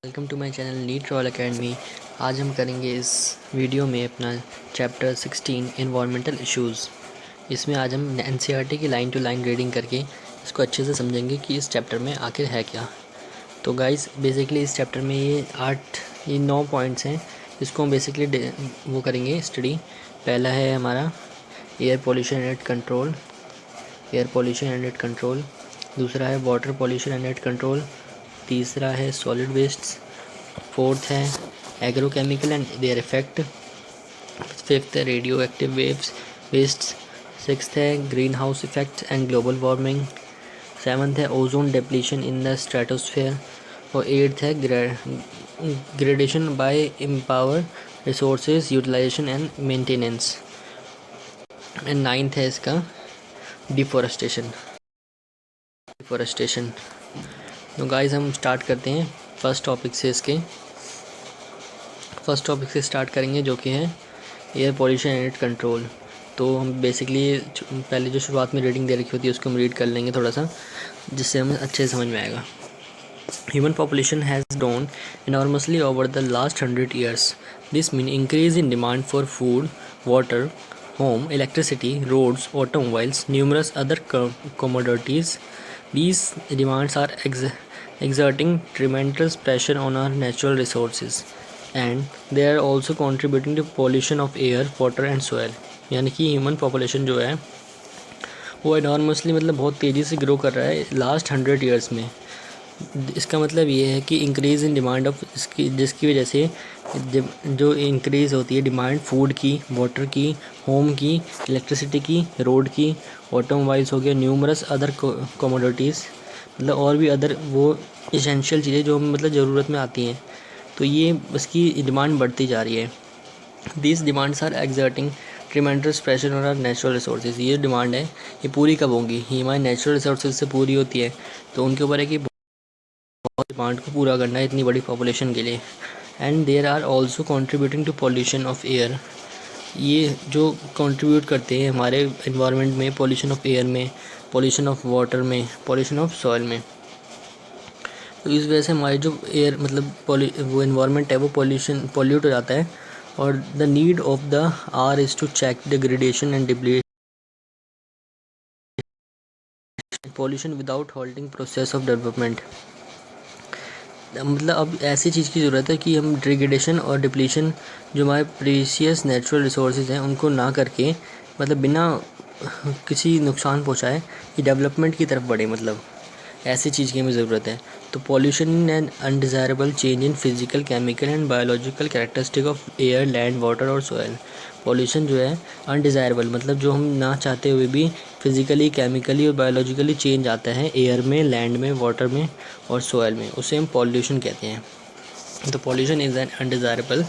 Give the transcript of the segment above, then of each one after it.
Welcome to my channel NEET Royal Academy. आज हम करेंगे इस वीडियो में अपना चैप्टर 16 एनवायरमेंटल इश्यूज़। इसमें आज हम एनसीईआरटी की लाइन टू लाइन रीडिंग करके इसको अच्छे से समझेंगे कि इस चैप्टर में आखिर है क्या। तो गाइस बेसिकली इस चैप्टर में ये 9 पॉइंट्स हैं। इसको हम बेसिकली वो करेंगे स्टडी। पहला है हमारा air pollution and it control. दूसरा है water pollution and it control. तीसरा है सॉलिड वेस्ट्स। फोर्थ है agrochemical and their effect. Fifth है रेडियो एक्टिव वेस्ट्स। सिक्स्थ है green house effect and global warming. Seventh है ozone depletion in the stratosphere. और eighth है gradation by empower resources utilization and maintenance. And ninth है इसका deforestation. तो guys हम start करते हैं फर्स्ट टॉपिक से स्टार्ट करेंगे जो कि है air pollution and it control. तो हम बेसिकली पहले जो शुरुआत में रीडिंग दे रखी होती है उसको हम रीड कर लेंगे थोड़ा सा, जिससे हमें अच्छे से समझ में आएगा। Human population has grown enormously over the last 100 years. This means increase in demand for food, water, home, electricity, roads, automobiles, numerous other commodities. These demands are exerting tremendous pressure on our natural resources, and they are also contributing to pollution of air, water and soil. यानी कि human population जो है वो enormously मतलब बहुत तेज़ी से grow कर रहा है लास्ट 100 ईयर्स में। इसका मतलब ये है कि इंक्रीज़ इन डिमांड ऑफ जिसकी वजह से जो इंक्रीज़ होती है डिमांड फूड की, वाटर की, होम की, इलेक्ट्रिसिटी की, रोड की, ऑटोमोबाइल्स हो गया, न्यूमरस अदर कमोडिटीज़ मतलब और भी अदर वो इसेंशियल चीज़ें जो मतलब ज़रूरत में आती हैं, तो ये उसकी डिमांड बढ़ती जा रही है। These demands are exerting tremendous pressure on our natural resources. ये डिमांड है ये पूरी कब होंगी, ये हमारे नेचुरल रिसोर्सेज से पूरी होती है, तो उनके ऊपर है कि डिमांड को पूरा करना है इतनी बड़ी पॉपुलेशन के लिए। And there are also contributing to pollution of air. ये जो कंट्रीब्यूट करते हैं हमारे इन्वायरमेंट में, पॉल्यूशन ऑफ एयर में, पॉल्यूशन ऑफ वाटर में, पॉल्यूशन ऑफ सॉइल में। तो इस वजह से हमारी जो एयर मतलब वो इन्वायरमेंट है वो पॉल्यूट हो जाता है। और the need of the hour is to check the gradation and depletion pollution without halting process of development. मतलब अब ऐसी चीज़ की ज़रूरत है कि हम डिग्रेडेशन और डिप्लीशन जो हमारे प्रीशियस नेचुरल रिसोर्सेज हैं उनको ना करके मतलब बिना किसी नुकसान पहुंचाए कि डेवलपमेंट की तरफ बढ़े, मतलब ऐसी चीज़ की हमें ज़रूरत है। तो pollution and undesirable change in physical, chemical and biological characteristic of air, land, water और सॉयल। पॉल्यूशन जो है अनडिज़ायरेबल मतलब जो हम ना चाहते हुए भी फिज़िकली, केमिकली और बायोलॉजिकली चेंज आता है एयर में, लैंड में, वाटर में और सॉयल में, उसे हम पॉल्यूशन कहते हैं। तो pollution is an undesirable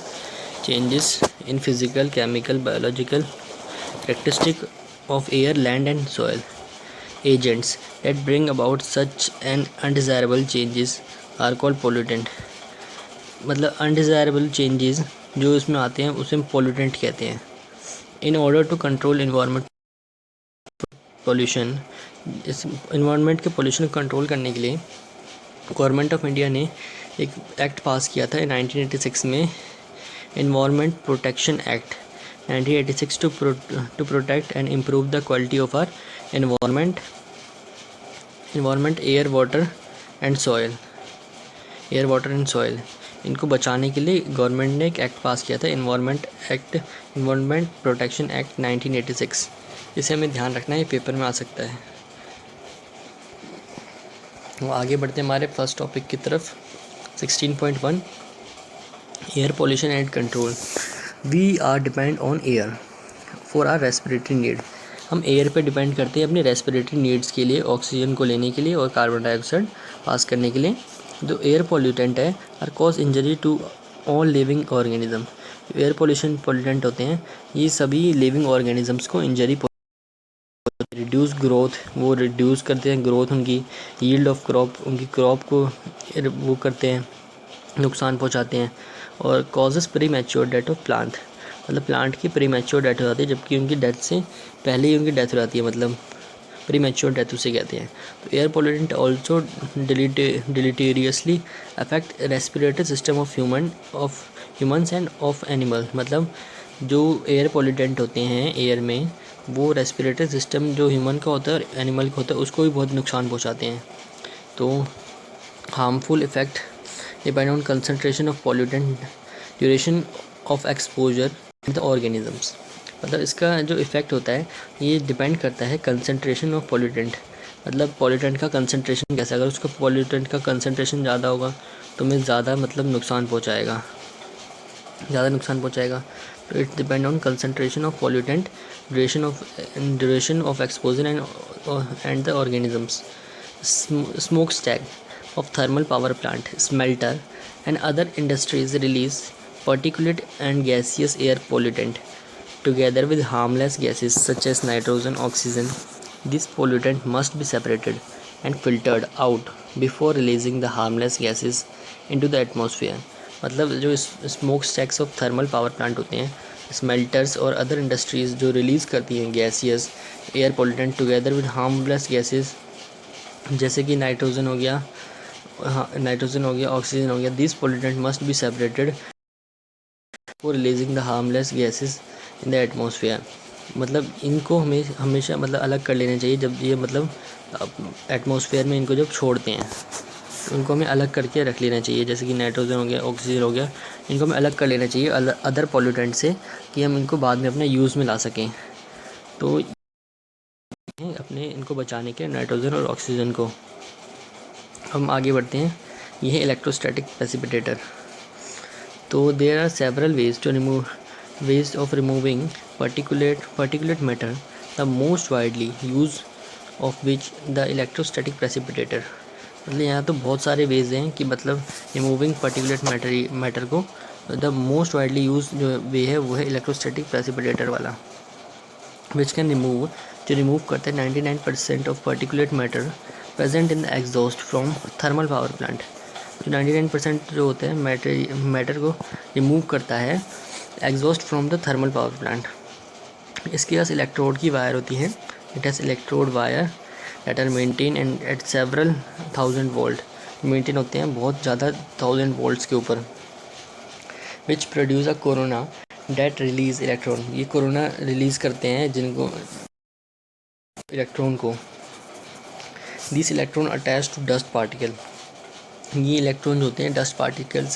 changes in physical, chemical, biological characteristic of air, land and soil. Agents that bring about such an undesirable changes are called pollutant. मतलब undesirable changes जो इसमें आते हैं उसे हम pollutant कहते हैं। In order to control environment pollution, इस environment के pollution को control करने के लिए गवर्नमेंट ऑफ इंडिया ने एक एक्ट पास किया था 1986 में, Environment Protection Act 1986 to protect and improve the quality of our environment, air, water and soil. इनको बचाने के लिए गवर्नमेंट ने एक एक्ट पास किया था, एनवायरनमेंट प्रोटेक्शन एक्ट 1986। इसे हमें ध्यान रखना है, ये पेपर में आ सकता है। वो आगे बढ़ते हैं हमारे फर्स्ट टॉपिक की तरफ। 16.1 air pollution and control. We are depend on air for our respiratory need. हम एयर पे डिपेंड करते हैं अपनी रेस्पिरेटरी नीड्स के लिए, ऑक्सीजन को लेने के लिए और कार्बन डाइऑक्साइड पास करने के लिए। जो एयर पोल्यूटेंट है are cause injury to all living organism. Air pollutant होते हैं ये सभी लिविंग ऑर्गेनिजम्स को इंजरी, रिड्यूस ग्रोथ, वो रिड्यूस करते हैं ग्रोथ उनकी, यील्ड ऑफ क्रॉप, उनकी क्रॉप को वो करते हैं, नुकसान पहुंचाते हैं। और causes premature death of plant, मतलब प्लांट की प्री मैच्योर डेथ हो जाती है जबकि उनकी डेथ से पहले ही उनकी डेथ हो जाती है, मतलब प्रीमेच्योर डेथ उसे कहते हैं। तो air pollutant also deleteriously affect respiratory system of humans and of animal. मतलब जो एयर पोल्यूटेंट होते हैं एयर में, वो रेस्पिरेटरी सिस्टम जो ह्यूमन का होता है और एनिमल का होता है उसको भी बहुत नुकसान पहुंचाते हैं। तो harmful effect depend on concentration of pollutant, duration of exposure and the organisms. मतलब इसका जो इफ़ेक्ट होता है ये डिपेंड करता है कंसनट्रेशन ऑफ पोल्यूटेंट, मतलब पोल्यूटेंट का कंसनट्रेशन कैसा। अगर उसका पोल्यूटेंट का कंसनट्रेशन ज़्यादा होगा तो हमें ज़्यादा मतलब नुकसान पहुँचाएगा, तो it depend on concentration of pollutant, duration of exposure and the organisms. Smoke stack of thermal power plant, smelter and other industries release particulate and gaseous air pollutant together with harmless gases such as nitrogen, oxygen. This pollutant must be separated and filtered out before releasing the harmless gases into the atmosphere. मतलब जो smoke stacks of thermal power plant होते हैं, smelters और other industries जो release करती हैं gaseous air pollutant together with harmless gases, जैसे कि नाइट्रोजन हो गया, ऑक्सीजन हो गया। This pollutant must be separated for releasing the harmless gases in the atmosphere. मतलब इनको हमेशा मतलब अलग कर लेना चाहिए जब ये मतलब एटमॉस्फेयर में इनको जब छोड़ते हैं तो इनको हमें अलग करके रख लेना चाहिए। जैसे कि नाइट्रोजन हो गया, ऑक्सीजन हो गया, इनको हमें अलग कर लेना चाहिए अदर पोल्यूटेंट से, कि हम इनको बाद में अपने यूज़ में ला सकें। तो अपने इनको बचाने के नाइट्रोजन और ऑक्सीजन को। हम आगे बढ़ते हैं। यह है इलेक्ट्रोस्टैटिक प्रेसिपिटेटर। तो there are several ways of removing particulate matter, the most widely use of which the electrostatic precipitator. मतलब यहाँ तो बहुत सारे वेज हैं कि मतलब रिमूविंग पर्टिकुलेट मैटर को, द मोस्ट वाइडली यूज जो वे है वो है इलेक्ट्रोस्टैटिक प्रेसिपिटेटर वाला, विच कैन जो रिमूव करता है 99% of particulate matter present in the exhaust from thermal power plant. जो 99% जो होते हैं मैटर को रिमूव करता है exhaust from the thermal power plant. इसके पास इलेक्ट्रोड की वायर होती है, it has electrode wire that are maintain and at several 1000 volt, maintain होते हैं बहुत ज़्यादा 1000 वोल्ट्स के ऊपर। Which produce a corona that release electron, ये कोरोना रिलीज़ करते हैं जिनको इलेक्ट्रॉन को। This electron attach to dust particle, ये इलेक्ट्रॉन होते हैं डस्ट पार्टिकल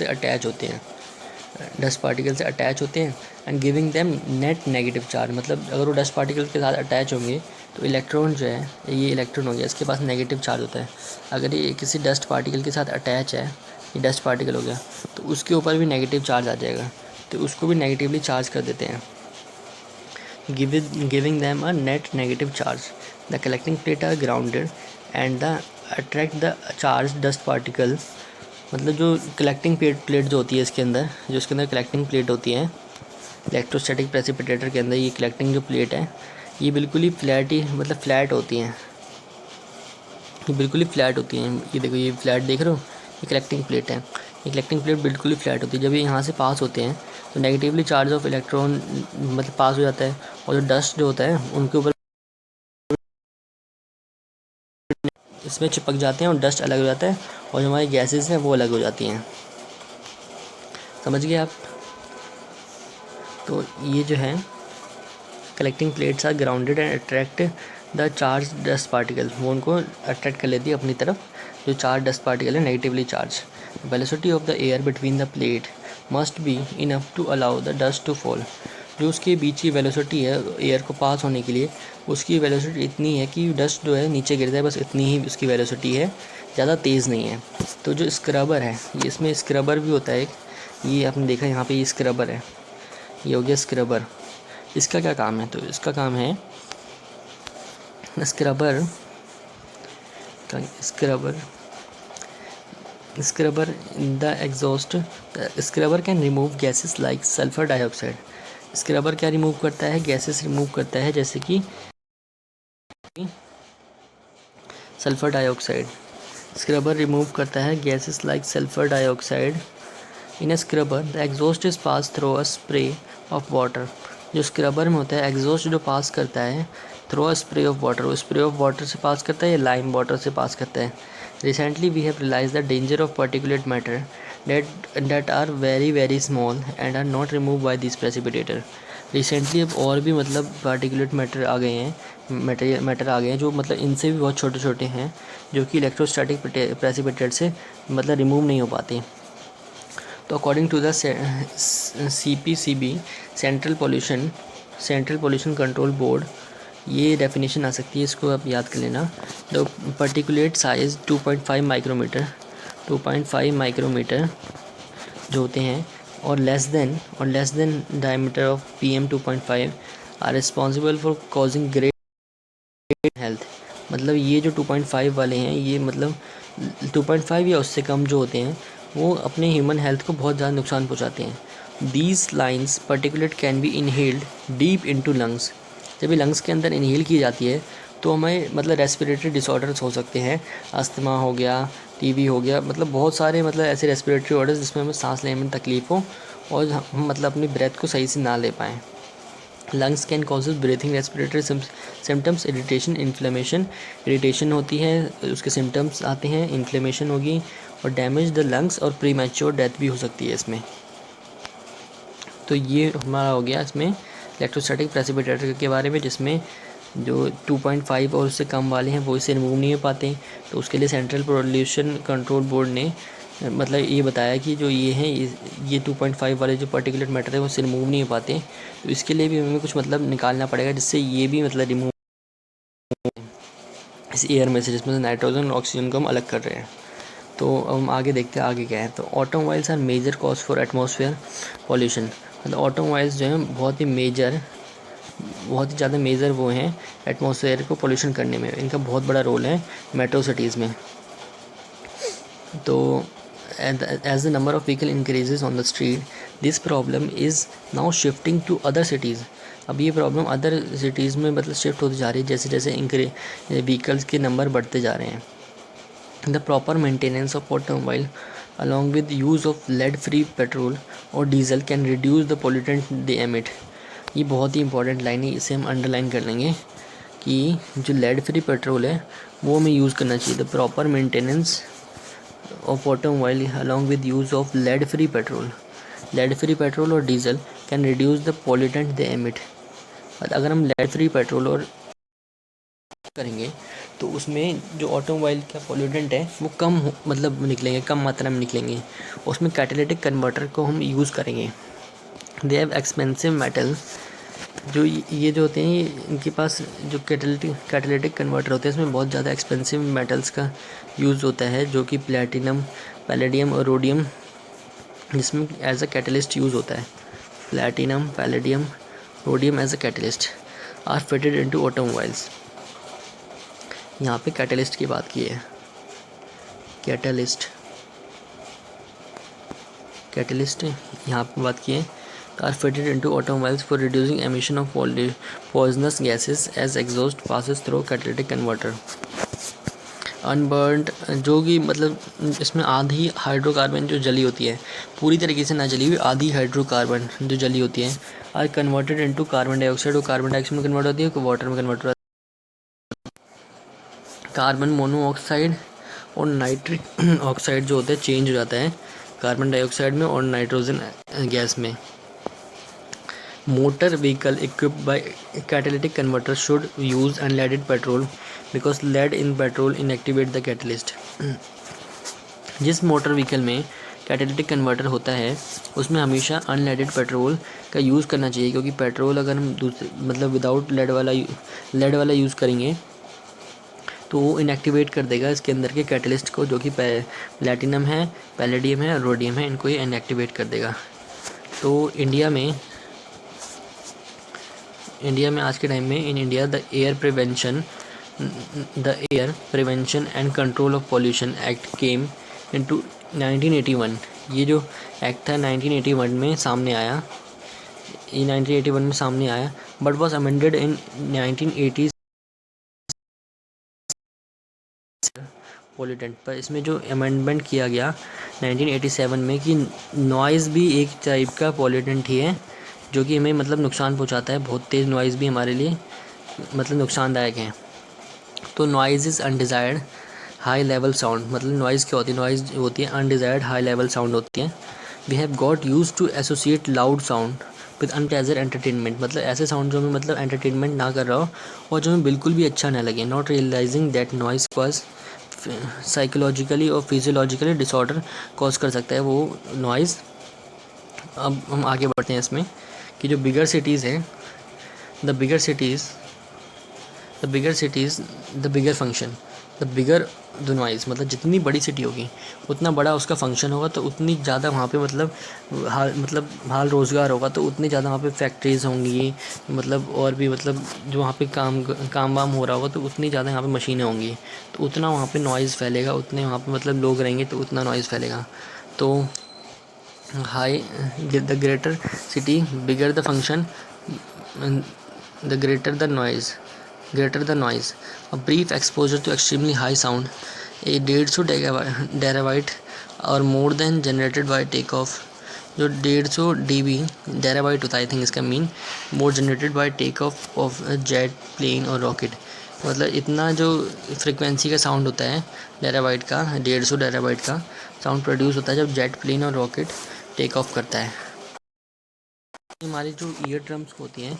से अटैच होते हैं and giving them net negative charge. मतलब अगर वो डस्ट पार्टिकल के साथ अटैच होंगे तो इलेक्ट्रॉन जो है, ये इलेक्ट्रॉन हो गया, इसके पास नेगेटिव चार्ज होता है। अगर ये किसी डस्ट पार्टिकल के साथ अटैच है, ये डस्ट पार्टिकल हो गया, तो उसके ऊपर भी नेगेटिव चार्ज आ जाएगा, तो उसको भी नेगेटिवली चार्ज कर देते हैं, giving them a net negative charge. The collecting plate are grounded and the attract the charge dust particle. मतलब जो कलेक्टिंग प्लेट जो होती है इसके अंदर, जो इसके अंदर कलेक्टिंग प्लेट होती है इलेक्ट्रोस्टैटिक प्रेसिपिटेटर के अंदर, ये कलेक्टिंग जो प्लेट है ये बिल्कुल ही फ्लैट होती हैं, ये बिल्कुल ही फ्लैट होती हैं। ये देखो, ये फ्लैट देख रहे हो, ये कलेक्टिंग प्लेट है, ये कलेक्टिंग प्लेट बिल्कुल ही फ्लैट होती है। जब ये यहाँ से पास होते हैं तो नेगेटिवली चार्ज ऑफ इलेक्ट्रॉन मतलब पास हो जाता है, और जो डस्ट जो होता है उनके ऊपर इसमें चिपक जाते हैं और डस्ट अलग हो जाता है, और जो हमारी गैसेस हैं वो अलग हो जाती हैं। समझ गए आप? तो ये जो है collecting plates are grounded and attract the charge dust particle, वो उनको अट्रैक्ट कर लेती है अपनी तरफ, जो चार्ज डस्ट पार्टिकल है negatively charge. Velocity of the air between the plate must be enough to allow the dust to fall. जो उसके बीच की वेलोसिटी है एयर को पास होने के लिए, उसकी वेलोसिटी इतनी है कि डस्ट जो है नीचे गिर जाए, बस इतनी ही उसकी वेलोसिटी है, ज़्यादा तेज़ नहीं है। तो जो स्क्रबर है, ये इसमें स्क्रबर भी होता है एक, ये आपने देखा यहाँ पे ये स्क्रबर है, ये हो गया स्क्रबर। इसका क्या काम है? तो इसका काम है scrubber in the exhaust. Scrubber can remove gases like sulphur dioxide. Scrubber क्या रिमूव करता है? गैसेस रिमूव करता है, जैसे कि सल्फर डाइऑक्साइड। स्क्रबर रिमूव करता है gases like sulphur dioxide. In a scrubber the exhaust is pass through a spray of water. जो स्क्रबर में होता है, एग्जॉस्ट जो पास करता है through a spray of water, वो स्प्रे ऑफ वाटर से पास करता है या लाइम वाटर से पास करता है। Recently we have realise the danger of particulate matter that are very very small and are not removed by this precipitator। Recently अब और भी मतलब पार्टिकुलेट मैटर आ गए हैं, मैटर आ गए हैं जो मतलब इनसे भी बहुत छोटे छोटे हैं, जो कि इलेक्ट्रोस्टैटिक प्रेसिपिटेट से मतलब रिमूव नहीं हो पाते। तो according to the CPCB central pollution control board, ये डेफिनेशन आ सकती है, इसको आप याद कर लेना। द पर्टिकुलेट साइज 2.5 माइक्रोमीटर जो होते हैं और less than diameter of PM2.5 are responsible for causing great health. मतलब ये जो 2.5 वाले हैं, ये मतलब 2.5 या उससे कम जो होते हैं वो अपने ह्यूमन हेल्थ को बहुत ज़्यादा नुकसान पहुंचाते हैं। These lines particulate can be inhaled deep into lungs. जब ये लंग्स के अंदर इनहेल की जाती है तो हमें मतलब रेस्पिरेटरी डिसऑर्डर्स हो सकते हैं, अस्थमा हो गया, TB हो गया, मतलब बहुत सारे मतलब ऐसे रेस्पिरेटरी ऑर्डर्स जिसमें हमें सांस लेने में तकलीफ हो और हम मतलब अपनी ब्रेथ को सही से ना ले पाएँ। Lungs can causes breathing respiratory symptoms, irritation, inflammation, irritation होती है, उसके सिम्टम्स आते हैं, इन्फ्लेमेशन होगी और डैमेज द लंग्स और प्री मैच्योर डेथ भी हो सकती है इसमें। तो ये हमारा हो गया इसमें इलेक्ट्रोस्टैटिक प्रेसिपिटेटर के बारे में, जिसमें जो 2.5 और उससे कम वाले हैं वो इसे रिमूव नहीं हो पाते। तो उसके लिए सेंट्रल पोल्यूशन कंट्रोल बोर्ड ने मतलब ये बताया कि जो ये हैं ये 2.5 वाले जो पर्टिकुलेट मैटर है वो इससे रिमूव नहीं हो पाते। तो इसके लिए भी हमें कुछ मतलब निकालना पड़ेगा जिससे ये भी मतलब रिमूव इस एयर में से, जिसमें से नाइट्रोजन और ऑक्सीजन को हम अलग कर रहे हैं। तो हम आगे देखते हैं आगे क्या है। तो automobiles are major cause for atmosphere pollution. मतलब ऑटोमोबाइल्स जो हैं बहुत ही ज़्यादा मेजर वो हैं एटमॉस्फेयर को पोल्यूशन करने में, इनका बहुत बड़ा रोल है मेट्रो सिटीज़ में। तो as the number of vehicle increases on the street, this problem is now shifting to other cities। अब ये प्रॉब्लम अदर सिटीज़ में मतलब शिफ्ट होती जा रही है जैसे जैसे व्हीकल्स के नंबर बढ़ते जा रहे हैं। The proper maintenance of automobile along with use of lead free petrol और diesel can reduce the pollutant they emit. ये बहुत ही इंपॉर्टेंट लाइन है, इसे हम अंडरलाइन कर लेंगे कि जो लेड फ्री पेट्रोल है वो हमें यूज़ करना चाहिए। The proper maintenance of automobile along with use of lead free petrol और diesel can reduce the pollutant they emit. अगर हम लेड फ्री पेट्रोल और करेंगे तो उसमें जो ऑटोमोबाइल का पोल्यूटेंट है वो मतलब निकलेंगे, कम मात्रा में निकलेंगे। उसमें कैटालिटिक कन्वर्टर को हम यूज़ करेंगे। दे हैव एक्सपेंसिव मेटल, जो ये जो होते हैं इनके पास जो कैटालिटिक कन्वर्टर होते हैं इसमें बहुत ज़्यादा एक्सपेंसिव मेटल्स का यूज़ होता है, जो कि प्लैटिनम, पैलेडियम और रोडियम, जिसमें एज अ कैटलिस्ट यूज़ होता है। Platinum, palladium, rhodium as a catalyst are fitted into automobiles. यहाँ पे कैटलिस्ट की बात की है, कैटलिस्ट यहाँ पे बात की है। Are fitted into automobiles for reducing emission of poisonous gases as exhaust passes through catalytic converter. Unburned, जो कि मतलब इसमें आधी हाइड्रोकार्बन जो जली होती है, पूरी तरीके से ना जली हुई आधी हाइड्रोकार्बन जो जली होती है, are converted into carbon dioxide, और कार्बन डाइऑक्साइड में कन्वर्ट होती है, वाटर में कन्वर्ट होती है। कार्बन मोनोऑक्साइड और नाइट्रिक ऑक्साइड जो होता है चेंज हो जाता है कार्बन डाइऑक्साइड में और नाइट्रोजन गैस में। Motor vehicle equipped by catalytic converter should use unleaded petrol because lead in petrol inactivate the catalyst. जिस मोटर व्हीकल में कैटालिटिक कन्वर्टर होता है उसमें हमेशा अनलेडेड पेट्रोल का यूज़ करना चाहिए, क्योंकि पेट्रोल अगर हम दूसरे मतलब विदाउट लेड वाला यूज़ करेंगे तो वो इनएक्टिवेट कर देगा इसके अंदर के कैटलिस्ट को, जो कि प्लैटिनम है, पैलेडियम है और रोडियम है, इनको ये इनएक्टिवेट कर देगा। तो इंडिया में आज के टाइम में in India the air prevention and control of pollution act came into 1981। ये जो एक्ट था 1981 में सामने आया, but was amended in 1980 pollutant पर। इसमें जो अमेंडमेंट किया गया 1987 में कि नॉइज़ भी एक टाइप का पोल्यूटेंट ही है, जो कि हमें मतलब नुकसान पहुंचाता है, बहुत तेज़ नॉइज़ भी हमारे लिए मतलब नुकसानदायक हैं। तो noise is undesired high level sound, मतलब नॉइज़ क्या होती है, नॉइज़ होती है अनडिज़ायर्ड हाई लेवल साउंड होती है। We have got use to associate loud sound with unpleasant entertainment, मतलब ऐसे साउंड जो हमें मतलब एंटरटेनमेंट ना कर रहा हो और जो हमें बिल्कुल भी अच्छा ना लगे। Not realising that noise cause psychologically और फिजियोलॉजिकली डिसऑर्डर कॉज कर सकता है वो नॉइज़। अब हम आगे बढ़ते हैं इसमें कि जो बिगर सिटीज़ हैं, the bigger cities the bigger cities the bigger function the bigger the noise, मतलब जितनी बड़ी सिटी होगी उतना बड़ा उसका फंक्शन होगा, तो उतनी ज़्यादा वहाँ पे मतलब हाल रोज़गार होगा, तो उतनी ज़्यादा वहाँ पे फैक्ट्रीज़ होंगी, मतलब और भी मतलब जो वहाँ पे काम वाम हो रहा होगा, तो उतनी ज़्यादा यहाँ पे मशीनें होंगी, तो उतना वहाँ पे नॉइज़ फैलेगा, उतने वहाँ पे मतलब लोग रहेंगे तो उतना नॉइज़ फैलेगा। तो high the greater city bigger the function the greater the noise, a brief exposure to extremely high sound, a 150 डेराबाइट और more than generated by take off, जो 150 dB डेराबाइट होता है, आई थिंक इसका mean more generated by take off jet plane और rocket, मतलब इतना जो फ्रिक्वेंसी का साउंड होता है डेराबाइट का, 150 डेराबाइट का साउंड प्रोड्यूस होता है जब जेट प्लेन और रॉकेट टेक ऑफ करता है। हमारी जो ईयर ड्रम्स होती हैं,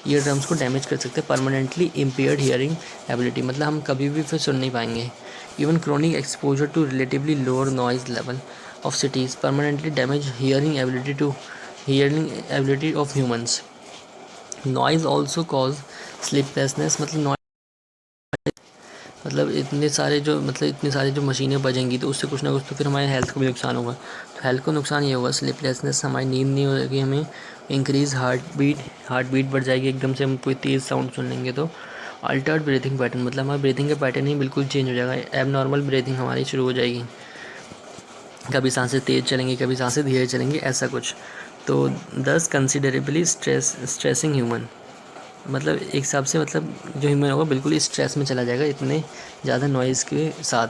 ईयर ड्रम्स को डैमेज कर सकते हैं, परमानेंटली इम्पेयर्ड हियरिंग एबिलिटी, मतलब हम कभी भी फिर सुन नहीं पाएंगे। Even chronic exposure to relatively lower noise level of cities permanently damage hearing ability of humans. Noise also cause sleeplessness, मतलब इतनी सारी जो मशीनें बजेंगी तो उससे कुछ ना कुछ तो फिर हमारे हेल्थ को भी नुकसान होगा। तो हेल्थ को नुकसान ये होगा, स्लीपलेसनेस, हमारी नींद नहीं होगी, हमें इंक्रीज़ हार्ट बीट बढ़ जाएगी, एकदम से हम कोई तेज़ साउंड सुन लेंगे तो। अल्टर्ड ब्रीथिंग पैटर्न, मतलब हमारा ब्रीथिंग का पैटर्न ही बिल्कुल चेंज हो जाएगा, एबनॉर्मल ब्रीथिंग हमारी शुरू हो जाएगी, कभी सांसें तेज़ चलेंगी, कभी सांसें धीरे चलेंगी, ऐसा कुछ। तो दस कंसिडरेबली स्ट्रेसिंग ह्यूमन, मतलब एक हिसाब से मतलब जो ह्यूमन होगा बिल्कुल ही स्ट्रेस में चला जाएगा इतने ज़्यादा नॉइज़ के साथ।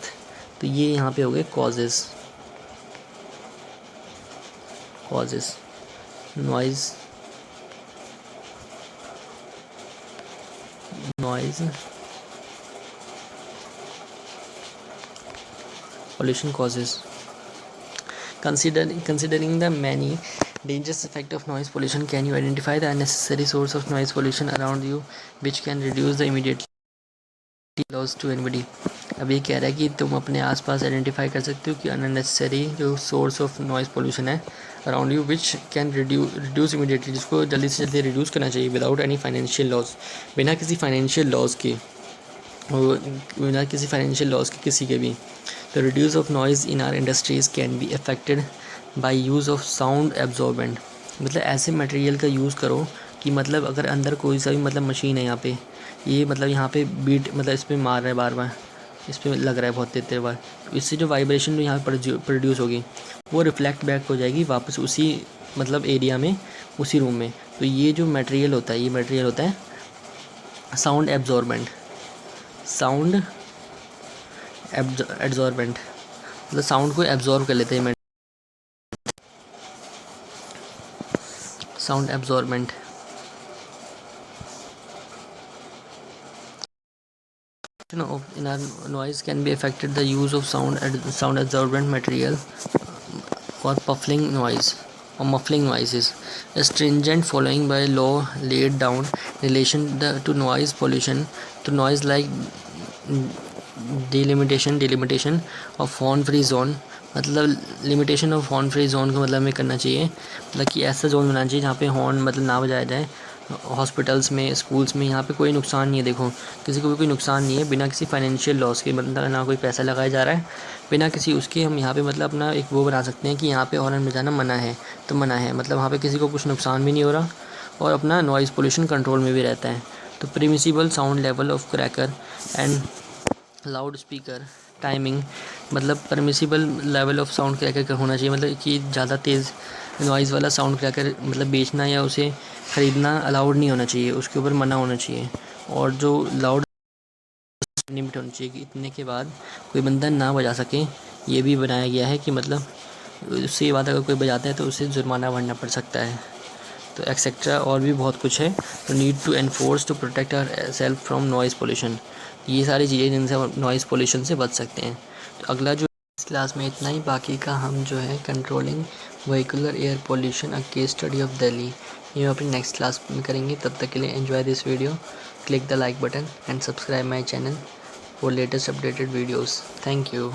तो ये यहाँ पे हो गए causes noise noise pollution causes. Considering the many dangerous effects of noise pollution, can you identify the unnecessary source of noise pollution around you which can reduce the immediate loss to anybody? अब ये कह रहा है कि तुम अपने आसपास identify कर सकते हो कि अननेसेसरी जो सोर्स ऑफ नॉइज़ पोल्यूशन है around you which can reduce immediately, जिसको जल्दी से जल्दी रिड्यूस करना चाहिए विदाउट एनी फाइनेंशियल लॉस, बिना किसी फाइनेंशियल लॉस के, किसी के भी। तो reduce of noise in are industries can be affected by use of sound absorbent, मतलब ऐसे मटेरियल का यूज़ करो कि मतलब अगर अंदर कोई सा भी मतलब मशीन है यहाँ पे, ये मतलब यहाँ पे बीट मतलब इस पर मार रहा है बार बार, इस पर लग रहा है बहुत देर बार, तो इससे जो वाइब्रेशन जो यहाँ प्रोड्यूस होगी वो रिफ्लेक्ट बैक हो जाएगी वापस उसी मतलब एरिया में, उसी रूम में। तो ये जो मटेरियल होता है, ये मटेरियल होता है साउंड एब्जॉर्बेंट, मतलब साउंड को एब्जॉर्ब कर लेते हैं, sound absorbent. In our noise can be affected the use of sound absorbent material for muffling noises. A stringent following by law laid down relation to noise pollution to noise like delimitation of horn free zone, मतलब limitation of horn free zone का मतलब हमें करना चाहिए, मतलब कि ऐसा zone बनाना चाहिए जहाँ पे हॉर्न मतलब ना बजाया जाए। हॉस्पिटल्स में, स्कूल्स में, यहाँ पे कोई नुकसान नहीं है, देखो किसी को भी कोई नुकसान नहीं है, बिना किसी फाइनेंशियल लॉस के, मतलब ना कोई पैसा लगाया जा रहा है, बिना किसी उसके हम यहाँ पे मतलब अपना एक वो बना सकते हैं कि यहाँ पे हॉर्न बजाना मना है, तो मना है, मतलब वहाँ पे किसी को कुछ नुकसान भी नहीं हो रहा और अपना नॉइज़ पोल्यूशन कंट्रोल में भी रहता है। तो permissible sound level of cracker and loud speaker timing, मतलब permissible level of sound cracker का होना चाहिए, मतलब कि ज़्यादा तेज़ नॉइज़ वाला साउंड क्रैकर मतलब बेचना या उसे ख़रीदना अलाउड नहीं होना चाहिए, उसके ऊपर मना होना चाहिए। और जो लाउड लिमिट होनी चाहिए कि इतने के बाद कोई बंदा ना बजा सके, ये भी बनाया गया है कि मतलब उससे बाद अगर कोई बजाता है तो उसे जुर्माना भरना पड़ सकता है। तो एक्सेट्रा और भी बहुत कुछ है। तो need to enforce to protect our self from noise pollution, ये सारी चीज़ें जिनसे हम नॉइज़ पोल्यूशन से बच सकते हैं। तो अगला जो इस क्लास में इतना ही, बाकी का हम जो है controlling vehicular air pollution a case study of Delhi, ये हम अपनी नेक्स्ट क्लास में करेंगे। तब तक के लिए enjoy this video, click the like button and subscribe my channel for latest updated videos. Thank you.